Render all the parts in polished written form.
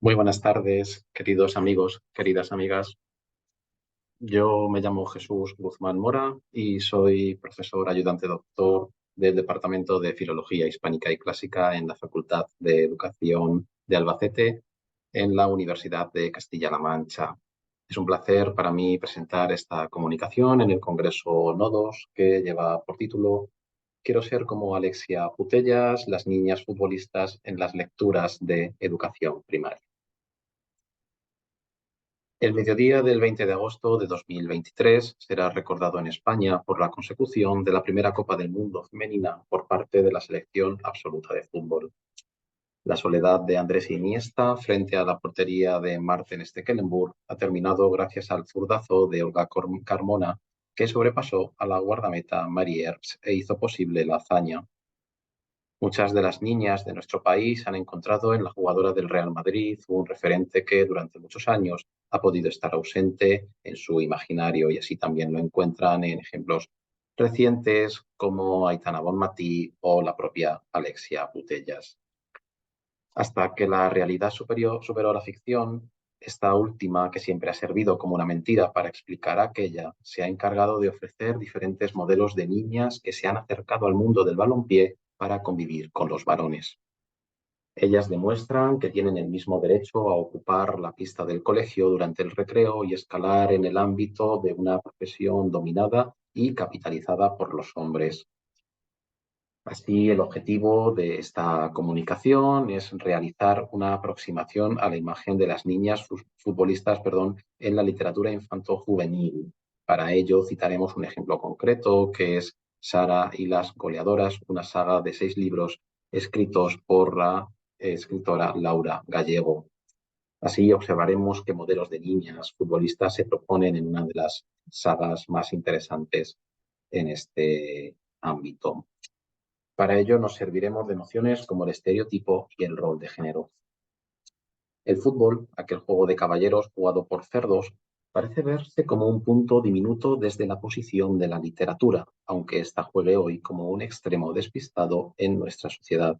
Muy buenas tardes, queridos amigos, queridas amigas. Yo me llamo Jesús Guzmán Mora y soy profesor ayudante doctor del Departamento de Filología Hispánica y Clásica en la Facultad de Educación de Albacete en la Universidad de Castilla-La Mancha. Es un placer para mí presentar esta comunicación en el Congreso Nodos que lleva por título Quiero ser como Alexia Putellas, las niñas futbolistas en las lecturas de educación primaria. El mediodía del 20 de agosto de 2023 será recordado en España por la consecución de la primera Copa del Mundo femenina por parte de la selección absoluta de fútbol. La soledad de Andrés Iniesta frente a la portería de Marten Stekelenburg ha terminado gracias al zurdazo de Olga Carmona, que sobrepasó a la guardameta Marie Herbst e hizo posible la hazaña. Muchas de las niñas de nuestro país han encontrado en la jugadora del Real Madrid un referente que durante muchos años ha podido estar ausente en su imaginario y así también lo encuentran en ejemplos recientes como Aitana Bonmatí o la propia Alexia Putellas. Hasta que la realidad superó a la ficción, esta última, que siempre ha servido como una mentira para explicar aquella, se ha encargado de ofrecer diferentes modelos de niñas que se han acercado al mundo del balompié para convivir con los varones. Ellas demuestran que tienen el mismo derecho a ocupar la pista del colegio durante el recreo y escalar en el ámbito de una profesión dominada y capitalizada por los hombres. Así, el objetivo de esta comunicación es realizar una aproximación a la imagen de las niñas futbolistas, en la literatura infanto-juvenil. Para ello, citaremos un ejemplo concreto, que es Sara y las goleadoras, una saga de 6 libros escritos por la escritora Laura Gallego. Así, observaremos qué modelos de niñas futbolistas se proponen en una de las sagas más interesantes en este ámbito. Para ello nos serviremos de nociones como el estereotipo y el rol de género. El fútbol, aquel juego de caballeros jugado por cerdos, parece verse como un punto diminuto desde la posición de la literatura, aunque ésta juegue hoy como un extremo despistado en nuestra sociedad.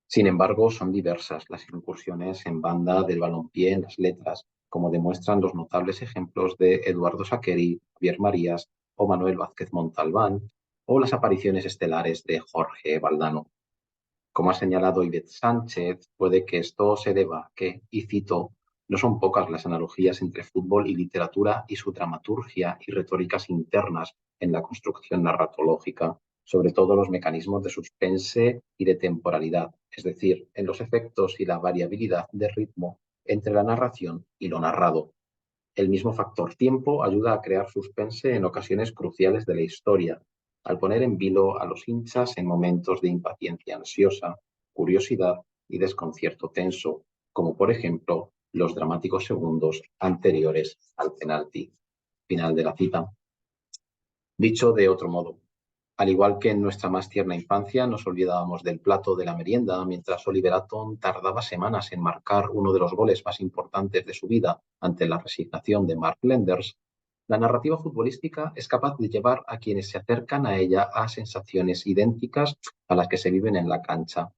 Sin embargo, son diversas las incursiones en banda del balompié en las letras, como demuestran los notables ejemplos de Eduardo Saqueri, Javier Marías o Manuel Vázquez Montalbán, o las apariciones estelares de Jorge Valdano. Como ha señalado Ivette Sánchez, puede que esto se deba a que, y cito, no son pocas las analogías entre fútbol y literatura y su dramaturgia y retóricas internas en la construcción narratológica, sobre todo los mecanismos de suspense y de temporalidad, es decir, en los efectos y la variabilidad de ritmo entre la narración y lo narrado. El mismo factor tiempo ayuda a crear suspense en ocasiones cruciales de la historia, al poner en vilo a los hinchas en momentos de impaciencia ansiosa, curiosidad y desconcierto tenso, como por ejemplo los dramáticos segundos anteriores al penalti. Final de la cita. Dicho de otro modo, al igual que en nuestra más tierna infancia nos olvidábamos del plato de la merienda mientras Oliver Atom tardaba semanas en marcar uno de los goles más importantes de su vida ante la resignación de Mark Lenders, la narrativa futbolística es capaz de llevar a quienes se acercan a ella a sensaciones idénticas a las que se viven en la cancha.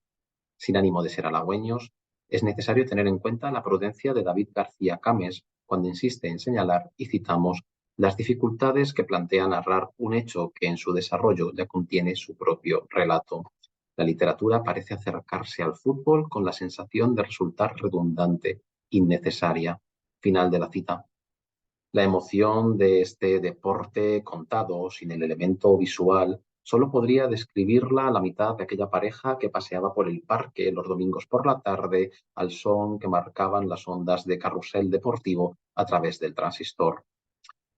Sin ánimo de ser halagüeños, es necesario tener en cuenta la prudencia de David García Cames cuando insiste en señalar, y citamos, las dificultades que plantea narrar un hecho que en su desarrollo ya contiene su propio relato. La literatura parece acercarse al fútbol con la sensación de resultar redundante, innecesaria. Final de la cita. La emoción de este deporte contado, sin el elemento visual, solo podría describirla a la mitad de aquella pareja que paseaba por el parque los domingos por la tarde al son que marcaban las ondas de carrusel deportivo a través del transistor.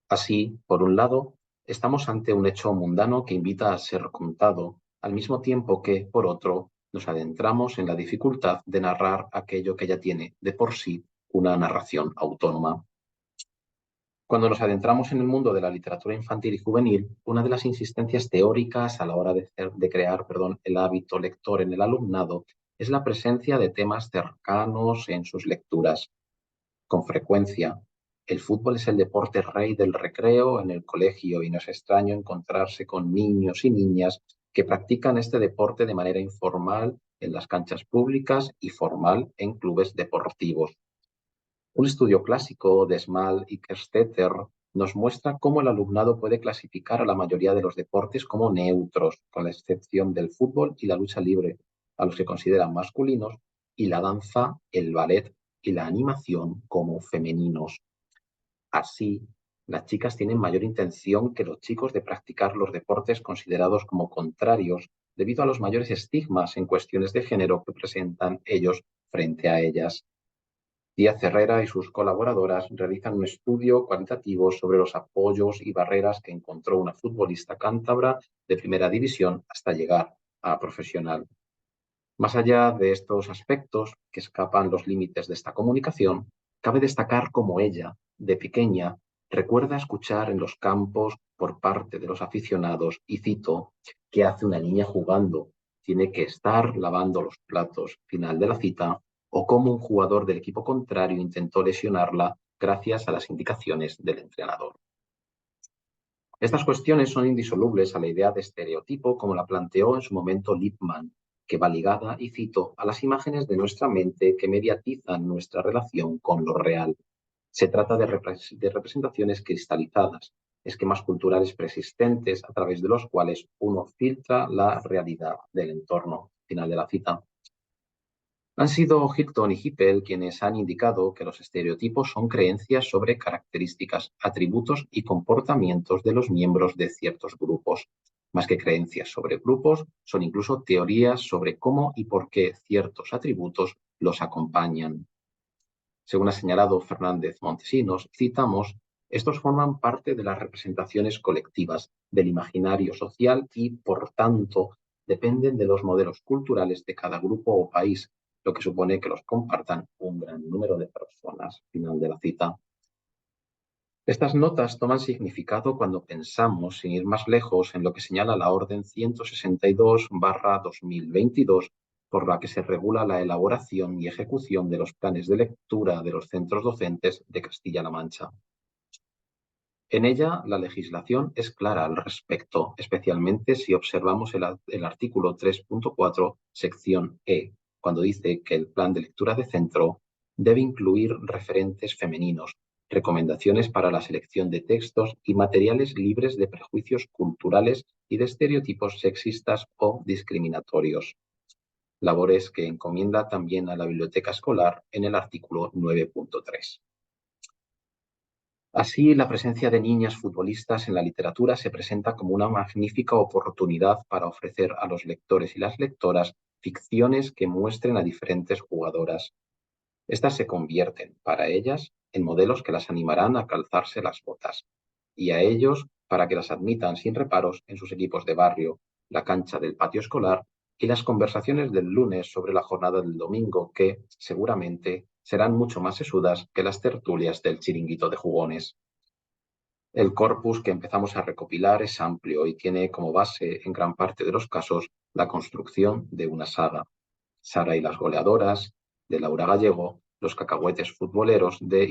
Así, por un lado, estamos ante un hecho mundano que invita a ser contado, al mismo tiempo que, por otro, nos adentramos en la dificultad de narrar aquello que ya tiene de por sí una narración autónoma. Cuando nos adentramos en el mundo de la literatura infantil y juvenil, una de las insistencias teóricas a la hora de crear el hábito lector en el alumnado es la presencia de temas cercanos en sus lecturas. Con frecuencia, el fútbol es el deporte rey del recreo en el colegio y no es extraño encontrarse con niños y niñas que practican este deporte de manera informal en las canchas públicas y formal en clubes deportivos, Un estudio clásico de Small y Kerstetter nos muestra cómo el alumnado puede clasificar a la mayoría de los deportes como neutros, con la excepción del fútbol y la lucha libre, a los que consideran masculinos, y la danza, el ballet y la animación como femeninos. Así, las chicas tienen mayor intención que los chicos de practicar los deportes considerados como contrarios debido a los mayores estigmas en cuestiones de género que presentan ellos frente a ellas. Díaz Herrera y sus colaboradoras realizan un estudio cualitativo sobre los apoyos y barreras que encontró una futbolista cántabra de primera división hasta llegar a profesional. Más allá de estos aspectos que escapan los límites de esta comunicación, cabe destacar cómo ella, de pequeña, recuerda escuchar en los campos por parte de los aficionados, y cito, ¿qué hace una niña jugando? Tiene que estar lavando los platos. Final de la cita. O cómo un jugador del equipo contrario intentó lesionarla gracias a las indicaciones del entrenador. Estas cuestiones son indisolubles a la idea de estereotipo como la planteó en su momento Lippmann, que va ligada, y cito, a las imágenes de nuestra mente que mediatizan nuestra relación con lo real. Se trata de representaciones cristalizadas, esquemas culturales persistentes a través de los cuales uno filtra la realidad del entorno. Final de la cita. Han sido Hilton y Hippel quienes han indicado que los estereotipos son creencias sobre características, atributos y comportamientos de los miembros de ciertos grupos. Más que creencias sobre grupos, son incluso teorías sobre cómo y por qué ciertos atributos los acompañan. Según ha señalado Fernández Montesinos, citamos, estos forman parte de las representaciones colectivas del imaginario social y, por tanto, dependen de los modelos culturales de cada grupo o país, lo que supone que los compartan un gran número de personas. Final de la cita. Estas notas toman significado cuando pensamos, sin ir más lejos, en lo que señala la Orden 162/2022, por la que se regula la elaboración y ejecución de los planes de lectura de los centros docentes de Castilla-La Mancha. En ella, la legislación es clara al respecto, especialmente si observamos el artículo 3.4, sección E, cuando dice que el plan de lectura de centro debe incluir referentes femeninos, recomendaciones para la selección de textos y materiales libres de prejuicios culturales y de estereotipos sexistas o discriminatorios. Labores que encomienda también a la biblioteca escolar en el artículo 9.3. Así, la presencia de niñas futbolistas en la literatura se presenta como una magnífica oportunidad para ofrecer a los lectores y las lectoras ficciones que muestren a diferentes jugadoras. Estas se convierten, para ellas, en modelos que las animarán a calzarse las botas, y a ellos para que las admitan sin reparos en sus equipos de barrio, la cancha del patio escolar y las conversaciones del lunes sobre la jornada del domingo que, seguramente, serán mucho más sesudas que las tertulias del chiringuito de jugones. El corpus que empezamos a recopilar es amplio y tiene como base, en gran parte de los casos, la construcción de una saga. Sara y las goleadoras, de Laura Gallego, Los cacahuetes futboleros, de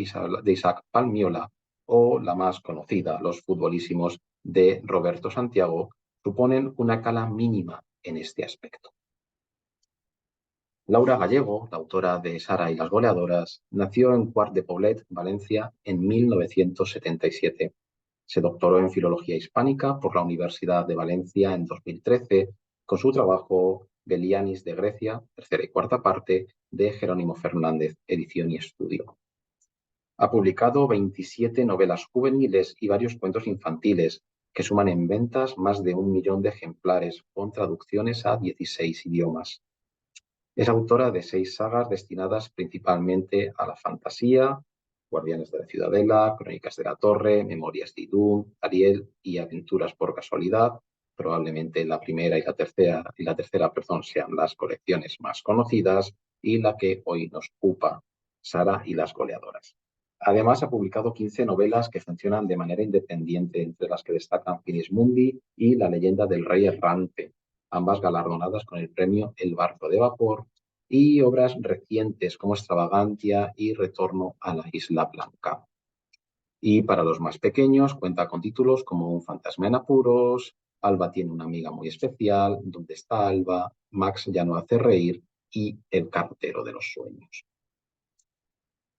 Isaac Palmiola, o la más conocida, Los futbolísimos, de Roberto Santiago, suponen una cala mínima en este aspecto. Laura Gallego, la autora de Sara y las goleadoras, nació en Quart de Poblet, Valencia, en 1977. Se doctoró en Filología Hispánica por la Universidad de Valencia en 2013 con su trabajo Belianis de Grecia, tercera y cuarta parte, de Jerónimo Fernández, edición y estudio. Ha publicado 27 novelas juveniles y varios cuentos infantiles, que suman en ventas más de 1 millón de ejemplares, con traducciones a 16 idiomas. Es autora de 6 sagas destinadas principalmente a la fantasía: Guardianes de la Ciudadela, Crónicas de la Torre, Memorias de Idún, Ariel y Aventuras por Casualidad. Probablemente la primera y la tercera, sean las colecciones más conocidas, y la que hoy nos ocupa, Sara y las goleadoras. Además, ha publicado 15 novelas que funcionan de manera independiente, entre las que destacan Finis Mundi y La leyenda del rey errante, ambas galardonadas con el premio El barco de vapor, y obras recientes como Extravagantia y Retorno a la Isla Blanca. Y para los más pequeños cuenta con títulos como Un fantasma en apuros, Alba tiene una amiga muy especial, ¿Dónde está Alba?, Max ya no hace reír y El cartero de los sueños.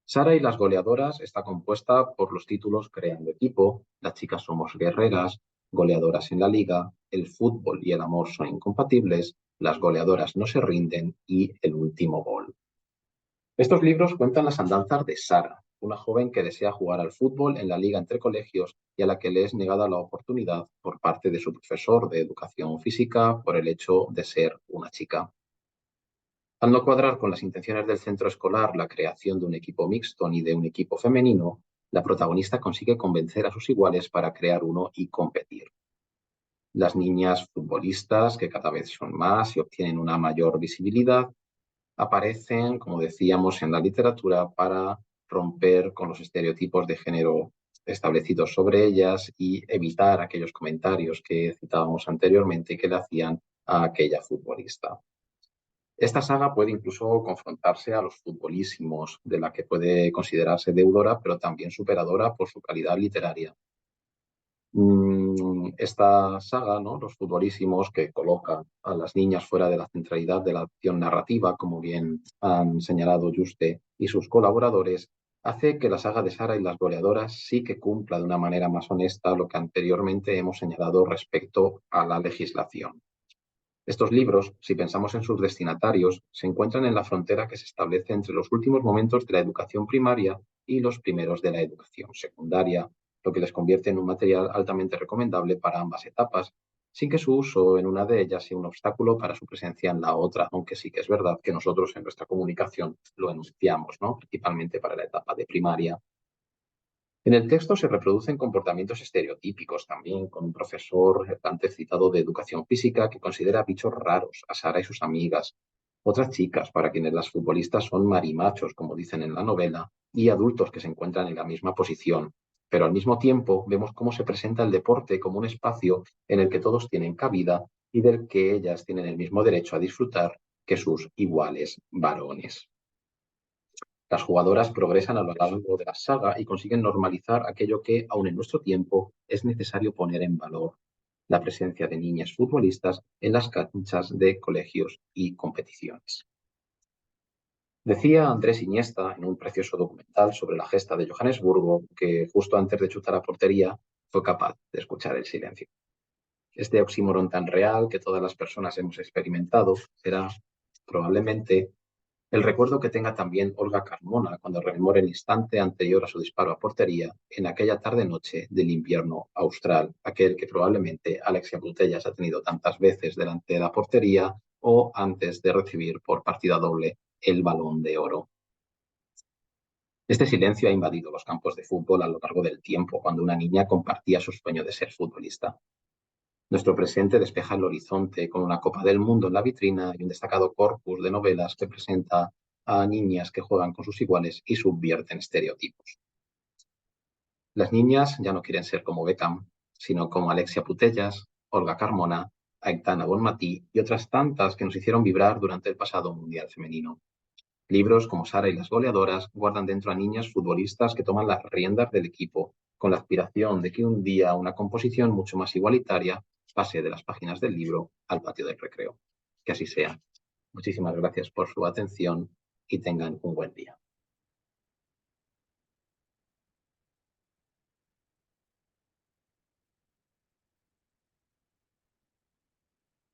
Sara y las goleadoras está compuesta por los títulos Creando equipo, Las chicas somos guerreras, Goleadoras en la liga, El fútbol y el amor son incompatibles, Las goleadoras no se rinden y El último gol. Estos libros cuentan las andanzas de Sara, una joven que desea jugar al fútbol en la liga entre colegios y a la que le es negada la oportunidad por parte de su profesor de educación física por el hecho de ser una chica. Al no cuadrar con las intenciones del centro escolar la creación de un equipo mixto ni de un equipo femenino, la protagonista consigue convencer a sus iguales para crear uno y competir. Las niñas futbolistas, que cada vez son más y obtienen una mayor visibilidad, aparecen, como decíamos, en la literatura para romper con los estereotipos de género establecidos sobre ellas y evitar aquellos comentarios que citábamos anteriormente que le hacían a aquella futbolista. Esta saga puede incluso confrontarse a los futbolísimos, de la que puede considerarse deudora, pero también superadora por su calidad literaria. Esta saga, ¿no? Los futbolísimos, que coloca a las niñas fuera de la centralidad de la acción narrativa, como bien han señalado Juste y sus colaboradores, hace que la saga de Sara y las goleadoras sí que cumpla de una manera más honesta lo que anteriormente hemos señalado respecto a la legislación. Estos libros, si pensamos en sus destinatarios, se encuentran en la frontera que se establece entre los últimos momentos de la educación primaria y los primeros de la educación secundaria, lo que les convierte en un material altamente recomendable para ambas etapas, sin que su uso en una de ellas sea un obstáculo para su presencia en la otra, aunque sí que es verdad que nosotros en nuestra comunicación lo enunciamos, ¿no? Principalmente para la etapa de primaria. En el texto se reproducen comportamientos estereotípicos también, con un profesor antes citado de educación física que considera bichos raros a Sara y sus amigas, otras chicas para quienes las futbolistas son marimachos, como dicen en la novela, y adultos que se encuentran en la misma posición. Pero al mismo tiempo vemos cómo se presenta el deporte como un espacio en el que todos tienen cabida y del que ellas tienen el mismo derecho a disfrutar que sus iguales varones. Las jugadoras progresan a lo largo de la saga y consiguen normalizar aquello que, aun en nuestro tiempo, es necesario poner en valor: la presencia de niñas futbolistas en las canchas de colegios y competiciones. Decía Andrés Iniesta en un precioso documental sobre la gesta de Johannesburgo que, justo antes de chutar a portería, fue capaz de escuchar el silencio. Este oxímoron tan real que todas las personas hemos experimentado será probablemente el recuerdo que tenga también Olga Carmona cuando rememora el instante anterior a su disparo a portería en aquella tarde-noche del invierno austral, aquel que probablemente Alexia Putellas ha tenido tantas veces delante de la portería o antes de recibir por partida doble el Balón de Oro. Este silencio ha invadido los campos de fútbol a lo largo del tiempo, cuando una niña compartía su sueño de ser futbolista. Nuestro presente despeja el horizonte con una Copa del Mundo en la vitrina y un destacado corpus de novelas que presenta a niñas que juegan con sus iguales y subvierten estereotipos. Las niñas ya no quieren ser como Beckham, sino como Alexia Putellas, Olga Carmona, Aitana Bonmatí y otras tantas que nos hicieron vibrar durante el pasado Mundial Femenino. Libros como Sara y las goleadoras guardan dentro a niñas futbolistas que toman las riendas del equipo, con la aspiración de que un día una composición mucho más igualitaria pase de las páginas del libro al patio del recreo. Que así sea. Muchísimas gracias por su atención y tengan un buen día.